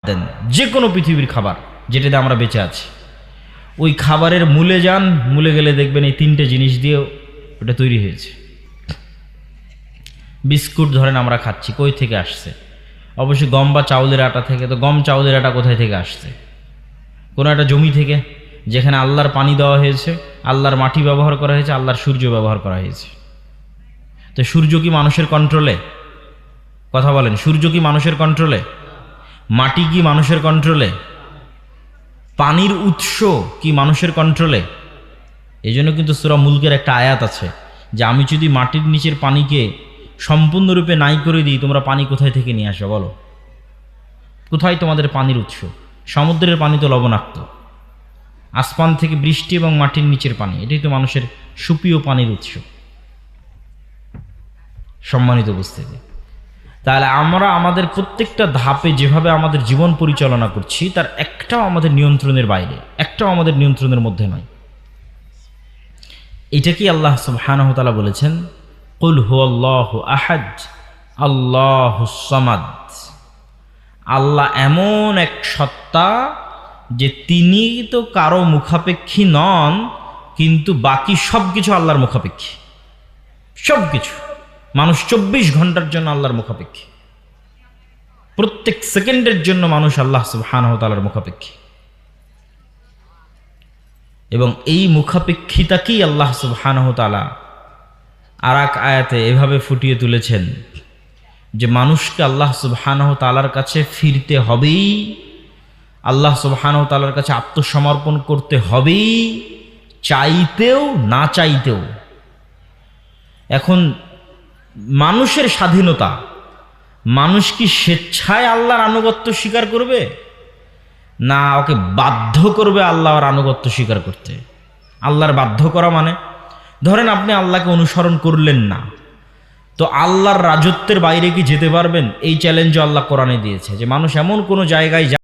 দেন, যে কোনো পৃথিবীর খাবার যেটাতে আমরা বেঁচে আছি, ওই খাবারের মূলে যান, মূলে গেলে দেখবেন এই তিনটে জিনিস দিয়ে ওটা তৈরি হয়েছে। বিস্কুট ধরেন আমরা খাচ্ছি, কই থেকে আসছে? অবশ্যই গম বা চাউলের আটা থেকে। তো গম চাউলের আটা কোথায় থেকে আসছে? কোনো একটা জমি থেকে, যেখানে আল্লাহর পানি দেওয়া হয়েছে, আল্লাহর মাটি ব্যবহার করা হয়েছে, আল্লাহর সূর্য ব্যবহার করা হয়েছে। তো সূর্য কি মানুষের কন্ট্রোলে? কথা বলেন, সূর্য কি মানুষের কন্ট্রোলে? মাটি কি মানুষের কন্ট্রোলে? পানির উৎস কি মানুষের কন্ট্রোলে? এই জন্য কিন্তু সূরা মুলকের একটা আয়াত আছে যে আমি যদি মাটির নিচের পানিকে সম্পূর্ণরূপে নাই করে দিই, তোমরা পানি কোথায় থেকে নিয়ে আসো বলো? কোথায় তোমাদের পানির উৎস? সমুদ্রের পানি তো লবণাক্ত, আসমান থেকে বৃষ্টি এবং মাটির নিচের পানি, এটাই তো মানুষের সুপ্রিয় পানির উৎস। সম্মানিত উপস্থিতি, তাহলে আমরা আমাদের প্রত্যেকটা ধাপে যেভাবে আমাদের জীবন পরিচালনা করছি, তার একটাও আমাদের নিয়ন্ত্রণের বাইরে, একটাও আমাদের নিয়ন্ত্রণের মধ্যে নয়। এটা কি আল্লাহ সুবহানাহু ওয়া তাআলা বলেছেন, কুল হুয়াল্লাহু আহাদ আল্লাহুস সামাদ। আল্লাহ এমন এক সত্তা যে তিনি তো কারো মুখাপেক্ষী নন, কিন্তু বাকি সব কিছু আল্লাহর মুখাপেক্ষী। সব কিছু, মানুষ 24 ঘন্টার জন্য আল্লাহর মুখাপেক্ষী, প্রত্যেক সেকেন্ডের জন্য মানুষ আল্লাহ সুবহানাহু ওয়া তাআলার মুখাপেক্ষী। এবং এই মুখাপেক্ষিতাকেই আল্লাহ সুবহানাহু ওয়া তাআলা আর এক আয়াতে এভাবে ফুটিয়ে তুলেছেন যে মানুষকে আল্লাহ সুবহানাহু ওয়া তাআলার কাছে ফিরতে হবেই, আল্লাহ সুবহানাহু ওয়া তাআলার কাছে আত্মসমর্পণ করতে হবেই, চাইতেও না চাইতেও। এখন মানুষের স্বাধীনতা, মানুষ কি স্বেচ্ছায় আল্লাহর আনুগত্য স্বীকার করবে, না ওকে বাধ্য করবে আল্লাহর আনুগত্য স্বীকার করতে? আল্লাহর বাধ্য করা মানে, ধরেন আপনি আল্লাহকে অনুসরণ করলেন না, তো আল্লাহর রাজত্বের বাইরে কি যেতে পারবেন? এই চ্যালেঞ্জও আল্লাহ কোরআনে দিয়েছে যে মানুষ এমন কোনো জায়গায়